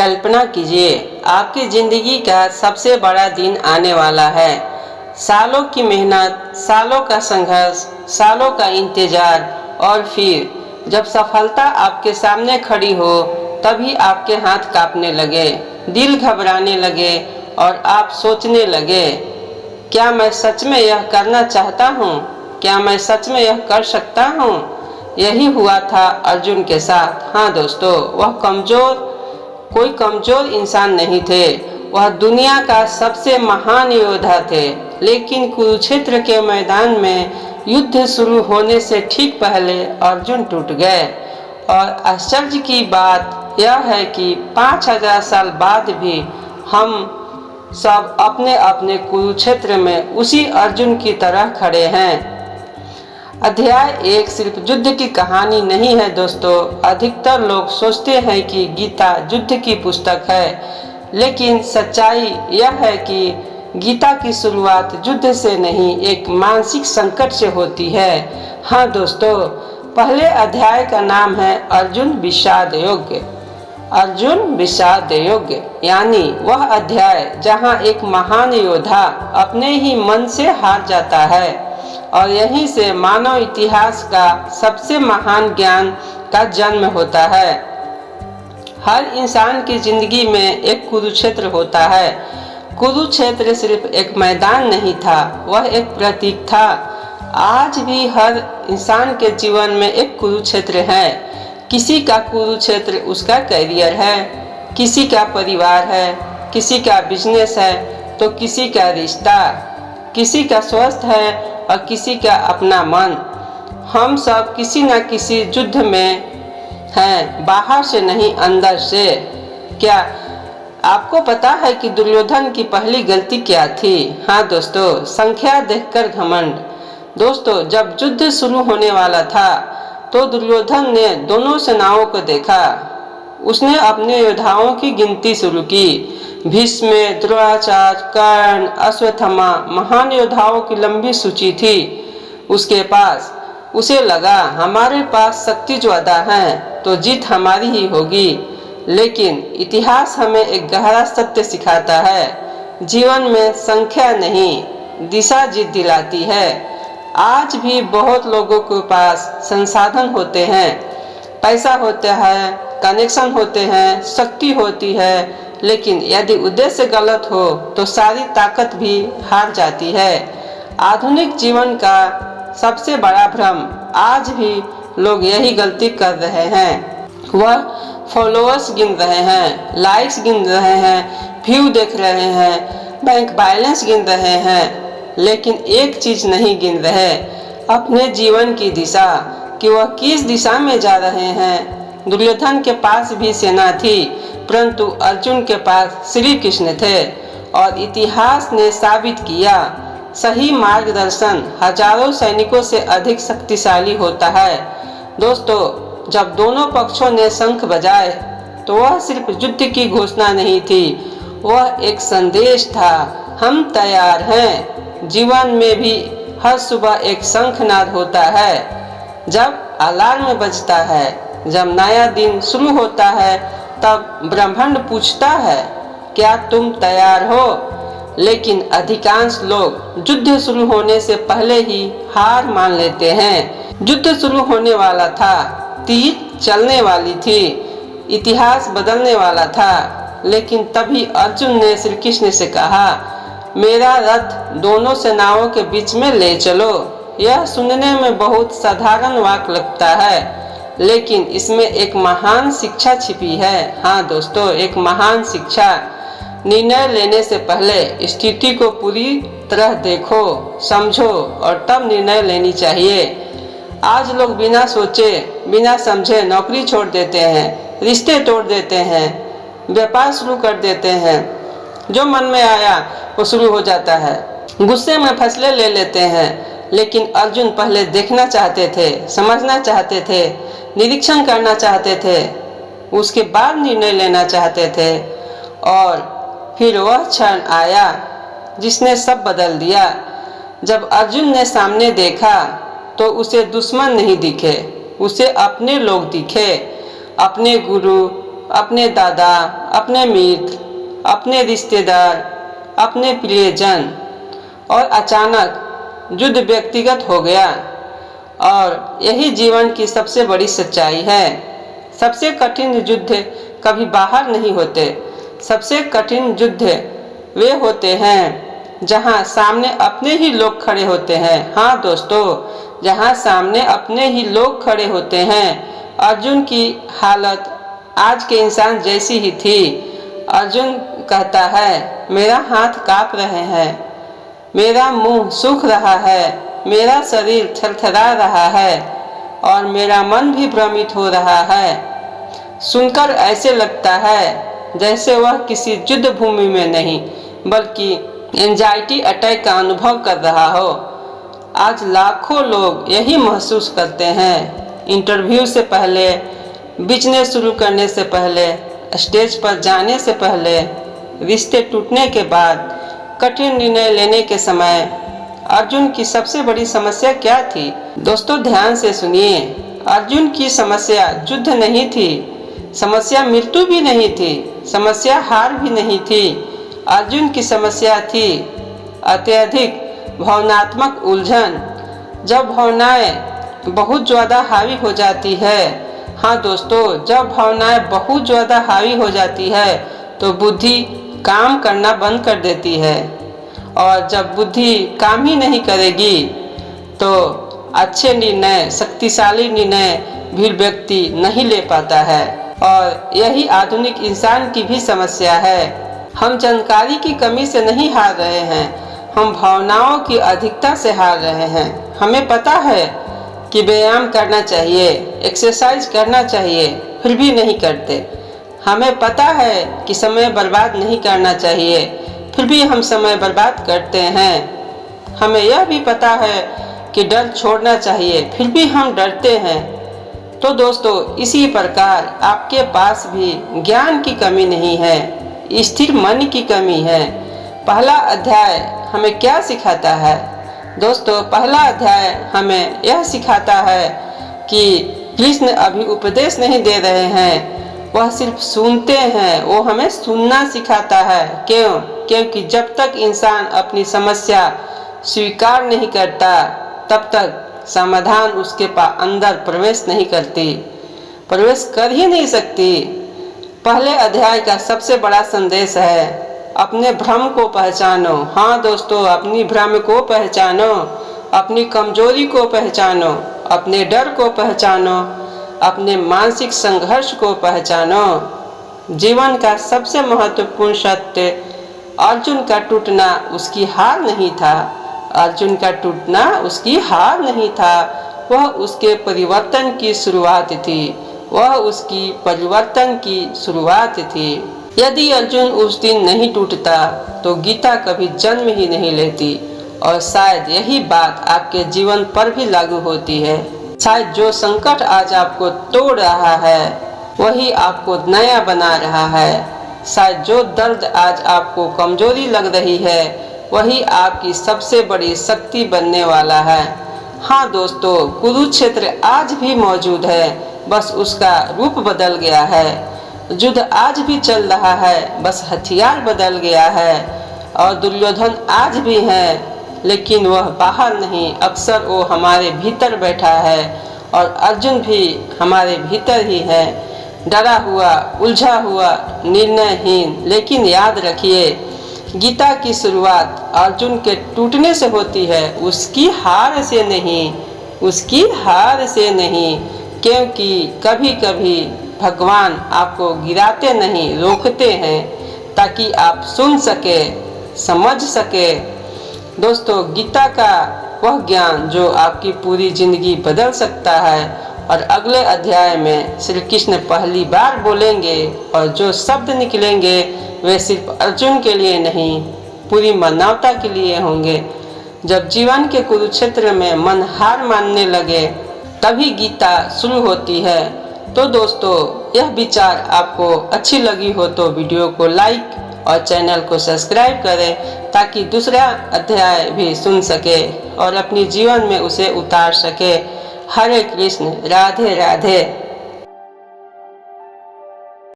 कल्पना कीजिए, आपकी ज़िंदगी का सबसे बड़ा दिन आने वाला है। सालों की मेहनत, सालों का संघर्ष, सालों का इंतज़ार, और फिर जब सफलता आपके सामने खड़ी हो तभी आपके हाथ कांपने लगे, दिल घबराने लगे और आप सोचने लगे, क्या मैं सच में यह करना चाहता हूँ? क्या मैं सच में यह कर सकता हूँ? यही हुआ था अर्जुन के साथ। हाँ दोस्तों, वह कोई कमज़ोर इंसान नहीं थे, वह दुनिया का सबसे महान योद्धा थे। लेकिन कुरुक्षेत्र के मैदान में युद्ध शुरू होने से ठीक पहले अर्जुन टूट गए। और आश्चर्य की बात यह है कि 5000 साल बाद भी हम सब अपने अपने कुरुक्षेत्र में उसी अर्जुन की तरह खड़े हैं। अध्याय 1 सिर्फ युद्ध की कहानी नहीं है दोस्तों। अधिकतर लोग सोचते हैं कि गीता युद्ध की पुस्तक है, लेकिन सच्चाई यह है कि गीता की शुरुआत युद्ध से नहीं, एक मानसिक संकट से होती है। हाँ दोस्तों, पहले अध्याय का नाम है अर्जुन विषाद योग्य। अर्जुन विषाद योग्य यानी वह अध्याय जहाँ एक महान योद्धा अपने ही मन से हार जाता है, और यहीं से मानव इतिहास का सबसे महान ज्ञान का जन्म होता है। हर इंसान की जिंदगी में एक कुरुक्षेत्र होता है। कुरुक्षेत्र सिर्फ एक मैदान नहीं था, वह एक प्रतीक था। आज भी हर इंसान के जीवन में एक कुरुक्षेत्र है। किसी का कुरुक्षेत्र उसका करियर है, किसी का परिवार है, किसी का बिजनेस है, तो किसी का रिश्ता, किसी का स्वास्थ्य है और किसी का अपना मन। हम सब किसी न किसी युद्ध में हैं, बाहर से नहीं, अंदर से। क्या आपको पता है कि दुर्योधन की पहली गलती क्या थी? हाँ दोस्तों, संख्या देखकर घमंड। दोस्तों, जब युद्ध शुरू होने वाला था तो दुर्योधन ने दोनों सेनाओं को देखा। उसने अपने योद्धाओं की गिनती शुरू की। भीष्म, द्रोणाचार्य, कर्ण, अश्वत्थामा, महान योद्धाओं की लंबी सूची थी उसके पास। उसे लगा हमारे पास शक्ति ज्यादा है तो जीत हमारी ही होगी। लेकिन इतिहास हमें एक गहरा सत्य सिखाता है, जीवन में संख्या नहीं, दिशा जीत दिलाती है। आज भी बहुत लोगों के पास संसाधन होते हैं, पैसा होता है, कनेक्शन होते हैं, शक्ति होती है, लेकिन यदि उद्देश्य गलत हो तो सारी ताकत भी हार जाती है। आधुनिक जीवन का सबसे बड़ा भ्रम, आज भी लोग यही गलती कर रहे हैं। वह फॉलोअर्स गिन रहे हैं, लाइक्स गिन रहे हैं, व्यू देख रहे हैं, बैंक बैलेंस गिन रहे हैं, लेकिन एक चीज नहीं गिन रहे, अपने जीवन की दिशा, कि वह किस दिशा में जा रहे हैं। दुर्योधन के पास भी सेना थी, परंतु अर्जुन के पास श्री कृष्ण थे, और इतिहास ने साबित किया सही मार्गदर्शन हजारों सैनिकों से अधिक शक्तिशाली होता है। दोस्तों, जब दोनों पक्षों ने शंख बजाए तो वह सिर्फ युद्ध की घोषणा नहीं थी, वह एक संदेश था, हम तैयार हैं। जीवन में भी हर सुबह एक शंखनाद होता है, जब अलार्म बजता है, जब नया दिन शुरू होता है, तब ब्रह्मांड पूछता है, क्या तुम तैयार हो? लेकिन अधिकांश लोग युद्ध शुरू होने से पहले ही हार मान लेते हैं। युद्ध शुरू होने वाला था, तीर चलने वाली थी, इतिहास बदलने वाला था, लेकिन तभी अर्जुन ने श्री कृष्ण से कहा, मेरा रथ दोनों सेनाओं के बीच में ले चलो। यह सुनने में बहुत साधारण वाक्य लगता है, लेकिन इसमें एक महान शिक्षा छिपी है। हाँ दोस्तों, एक महान शिक्षा। निर्णय लेने से पहले स्थिति को पूरी तरह देखो, समझो और तब निर्णय लेनी चाहिए। आज लोग बिना सोचे, बिना समझे नौकरी छोड़ देते हैं, रिश्ते तोड़ देते हैं, व्यापार शुरू कर देते हैं, जो मन में आया वो शुरू हो जाता है, गुस्से में फैसले ले लेते हैं। लेकिन अर्जुन पहले देखना चाहते थे, समझना चाहते थे, निरीक्षण करना चाहते थे, उसके बाद निर्णय लेना चाहते थे। और फिर वह क्षण आया जिसने सब बदल दिया। जब अर्जुन ने सामने देखा तो उसे दुश्मन नहीं दिखे, उसे अपने लोग दिखे, अपने गुरु, अपने दादा, अपने मित्र, अपने रिश्तेदार, अपने प्रियजन, और अचानक युद्ध व्यक्तिगत हो गया। और यही जीवन की सबसे बड़ी सच्चाई है। सबसे कठिन युद्ध कभी बाहर नहीं होते। सबसे कठिन युद्ध वे होते हैं जहां सामने अपने ही लोग खड़े होते हैं। हाँ दोस्तों, जहां सामने अपने ही लोग खड़े होते हैं। अर्जुन की हालत आज के इंसान जैसी ही थी। अर्जुन कहता है, मेरा हाथ कांप रहे हैं, मेरा मुंह सूख रहा है, मेरा शरीर थरथरा रहा है और मेरा मन भी भ्रमित हो रहा है। सुनकर ऐसे लगता है जैसे वह किसी युद्ध भूमि में नहीं बल्कि एंजाइटी अटैक का अनुभव कर रहा हो। आज लाखों लोग यही महसूस करते हैं। इंटरव्यू से पहले, बिजनेस शुरू करने से पहले, स्टेज पर जाने से पहले, रिश्ते टूटने के बाद, कठिन निर्णय लेने के समय अर्जुन की सबसे बड़ी समस्या क्या थी? दोस्तों ध्यान से सुनिए। अर्जुन की समस्या युद्ध नहीं थी, समस्या मृत्यु भी नहीं थी, समस्या हार भी नहीं थी। अर्जुन की समस्या थी अत्यधिक भावनात्मक उलझन। जब भावनाएं बहुत ज़्यादा हावी हो जाती है, हाँ दोस्तों, जब भावनाएं बहुत ज़्यादा हावी हो जाती है तो बुद्धि काम करना बंद कर देती है। और जब बुद्धि काम ही नहीं करेगी तो अच्छे निर्णय, शक्तिशाली निर्णय भी व्यक्ति नहीं ले पाता है। और यही आधुनिक इंसान की भी समस्या है। हम जानकारी की कमी से नहीं हार रहे हैं, हम भावनाओं की अधिकता से हार रहे हैं। हमें पता है कि व्यायाम करना चाहिए, एक्सरसाइज करना चाहिए, फिर भी नहीं करते। हमें पता है कि समय बर्बाद नहीं करना चाहिए, फिर भी हम समय बर्बाद करते हैं। हमें यह भी पता है कि डर छोड़ना चाहिए, फिर भी हम डरते हैं। तो दोस्तों, इसी प्रकार आपके पास भी ज्ञान की कमी नहीं है, स्थिर मन की कमी है। पहला अध्याय हमें क्या सिखाता है? दोस्तों, पहला अध्याय हमें यह सिखाता है कि कृष्ण अभी उपदेश नहीं दे रहे हैं, वह सिर्फ सुनते हैं। वो हमें सुनना सिखाता है। क्यों? क्योंकि जब तक इंसान अपनी समस्या स्वीकार नहीं करता तब तक समाधान उसके अंदर प्रवेश नहीं करती, प्रवेश कर ही नहीं सकती। पहले अध्याय का सबसे बड़ा संदेश है, अपने भ्रम को पहचानो। हाँ दोस्तों, अपनी भ्रम को पहचानो, अपनी कमजोरी को पहचानो, अपने डर को पहचानो, अपने मानसिक संघर्ष को पहचानो। जीवन का सबसे महत्वपूर्ण सत्य, अर्जुन का टूटना उसकी हार नहीं था। अर्जुन का टूटना उसकी हार नहीं था, वह उसके परिवर्तन की शुरुआत थी। वह उसकी परिवर्तन की शुरुआत थी। यदि अर्जुन उस दिन नहीं टूटता तो गीता कभी जन्म ही नहीं लेती। और शायद यही बात आपके जीवन पर भी लागू होती है। शायद जो संकट आज आपको तोड़ रहा है वही आपको नया बना रहा है। शायद जो दर्द आज आपको कमजोरी लग रही है वही आपकी सबसे बड़ी शक्ति बनने वाला है। हाँ दोस्तों, कुरुक्षेत्र आज भी मौजूद है, बस उसका रूप बदल गया है। युद्ध आज भी चल रहा है, बस हथियार बदल गया है। और दुर्योधन आज भी है, लेकिन वह बाहर नहीं, अक्सर वो हमारे भीतर बैठा है। और अर्जुन भी हमारे भीतर ही है, डरा हुआ, उलझा हुआ, निर्णयहीन। लेकिन याद रखिए, गीता की शुरुआत अर्जुन के टूटने से होती है, उसकी हार से नहीं, उसकी हार से नहीं। क्योंकि कभी कभी भगवान आपको गिराते नहीं, रोकते हैं ताकि आप सुन सके, समझ सके। दोस्तों, गीता का वह ज्ञान जो आपकी पूरी जिंदगी बदल सकता है। और अगले अध्याय में श्री कृष्ण पहली बार बोलेंगे और जो शब्द निकलेंगे वे सिर्फ अर्जुन के लिए नहीं, पूरी मानवता के लिए होंगे। जब जीवन के कुरुक्षेत्र में मन हार मानने लगे तभी गीता शुरू होती है। तो दोस्तों, यह विचार आपको अच्छी लगी हो तो वीडियो को लाइक और चैनल को सब्सक्राइब करें ताकि दूसरा अध्याय भी सुन सके और अपनी जीवन में उसे उतार सके। हरे कृष्ण, राधे राधे।